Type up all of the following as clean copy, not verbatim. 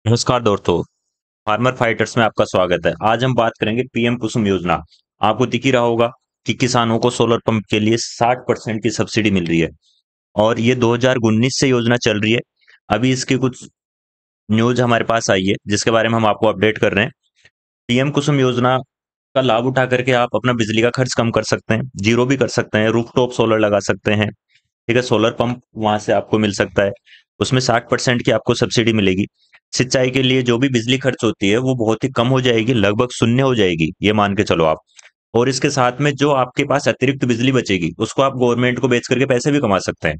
नमस्कार दोस्तों। Farmer fighters में आपका स्वागत है। आज हम बात करेंगे पीएम कुसुम योजना। आपको दिख ही रहा होगा कि किसानों को सोलर पंप के लिए 60% की सब्सिडी मिल रही है और ये 2019 से योजना चल रही है। अभी इसकी कुछ न्यूज हमारे पास आई है जिसके बारे में हम आपको अपडेट कर रहे हैं। पीएम कुसुम योजना का लाभ उठा करके आप अपना बिजली का खर्च कम कर सकते हैं, जीरो भी कर सकते हैं, रूफटॉप सोलर लगा सकते हैं। ठीक है, सोलर पंप वहां से आपको मिल सकता है। उसमें 60% की आपको सब्सिडी मिलेगी। सिंचाई के लिए जो भी बिजली खर्च होती है वो बहुत ही कम हो जाएगी, लगभग शून्य हो जाएगी, ये मान के चलो आप। और इसके साथ में जो आपके पास अतिरिक्त बिजली बचेगी उसको आप गवर्नमेंट को बेच करके पैसे भी कमा सकते हैं।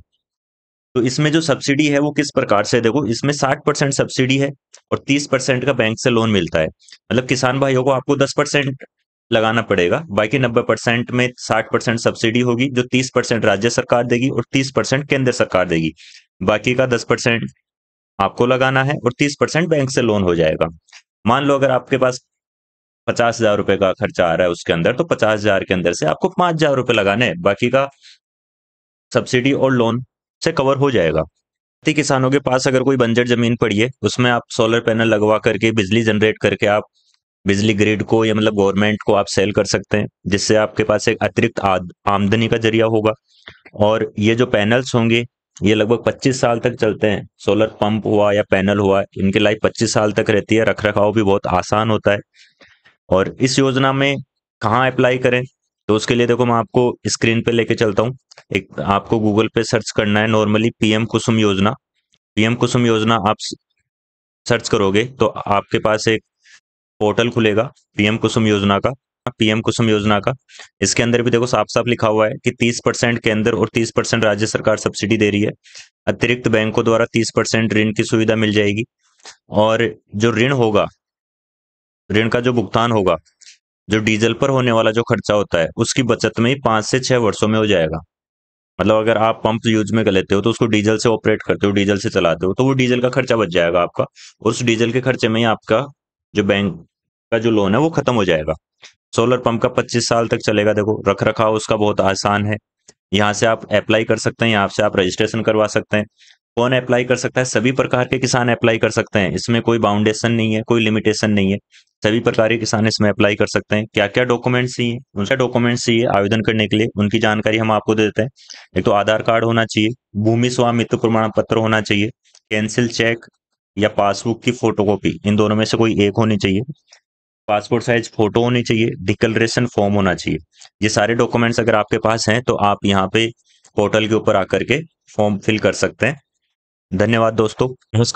तो इसमें जो सब्सिडी है वो किस प्रकार से है, देखो इसमें 60% सब्सिडी है और 30% का बैंक से लोन मिलता है। मतलब किसान भाइयों को आपको 10% लगाना पड़ेगा, बाकी 90% में 60% सब्सिडी होगी, जो 30% राज्य सरकार देगी और 30% केंद्र सरकार देगी। बाकी का 10% आपको लगाना है और 30% बैंक से लोन हो जाएगा। मान लो अगर आपके पास 50,000 रुपए का खर्चा आ रहा है उसके अंदर, तो 50,000 के अंदर से आपको 5,000 रुपए लगाने हैं, बाकी का सब्सिडी और लोन से कवर हो जाएगा। किसानों के पास अगर कोई बंजर जमीन पड़ी है उसमें आप सोलर पैनल लगवा करके बिजली जनरेट करके आप बिजली ग्रिड को या मतलब गवर्नमेंट को आप सेल कर सकते हैं, जिससे आपके पास एक अतिरिक्त आमदनी का जरिया होगा। और ये जो पैनल्स होंगे ये लगभग 25 साल तक चलते हैं। सोलर पंप हुआ या पैनल हुआ, इनकी लाइफ 25 साल तक रहती है, रख रखाव भी बहुत आसान होता है। और इस योजना में कहाँ अप्लाई करें, तो उसके लिए देखो मैं आपको स्क्रीन पे लेके चलता हूँ। एक आपको गूगल पे सर्च करना है नॉर्मली पीएम कुसुम योजना। पीएम कुसुम योजना आप सर्च करोगे तो आपके पास एक पोर्टल खुलेगा पीएम कुसुम योजना का। पीएम कुसुम योजना का इसके अंदर भी देखो साफ साफ लिखा हुआ है कि 30% केंद्र और 30% राज्य सरकार सब्सिडी दे रही है। अतिरिक्त बैंकों द्वारा 30% ऋण की सुविधा मिल जाएगी। और जो ऋण होगा, ऋण का जो भुगतान होगा, जो डीजल पर होने वाला जो खर्चा होता है उसकी बचत में ही 5 से 6 वर्षों में हो जाएगा। मतलब अगर आप पंप यूज में कर लेते हो तो उसको डीजल से ऑपरेट करते हो, डीजल से चलाते हो, तो वो डीजल का खर्चा बच जाएगा आपका। और उस डीजल के खर्चे में ही आपका जो बैंक का जो लोन है वो खत्म हो जाएगा। सोलर पंप का 25 साल तक चलेगा। देखो रख रखाव उसका बहुत आसान है। यहाँ से आप अप्लाई कर सकते हैं, यहाँ से आप रजिस्ट्रेशन करवा सकते हैं। कौन अप्लाई कर सकता है? सभी प्रकार के किसान अप्लाई कर सकते हैं। इसमें कोई बाउंडेशन नहीं है, कोई लिमिटेशन नहीं है। सभी प्रकार के किसान इसमें अप्लाई कर सकते हैं। क्या क्या डॉक्यूमेंट्स चाहिए, उनका डॉक्यूमेंट्स चाहिए आवेदन करने के लिए, उनकी जानकारी हम आपको दे देते हैं। एक तो आधार कार्ड होना चाहिए, भूमि स्वामित्व प्रमाण पत्र होना चाहिए, कैंसिल चेक या पासबुक की फोटोकॉपी, इन दोनों में से कोई एक होनी चाहिए। पासपोर्ट साइज फोटो होनी चाहिए, डिक्लेरेशन फॉर्म होना चाहिए। ये सारे डॉक्यूमेंट्स अगर आपके पास हैं तो आप यहाँ पे पोर्टल के ऊपर आकर के फॉर्म फिल कर सकते हैं। धन्यवाद दोस्तों। नमस्कार।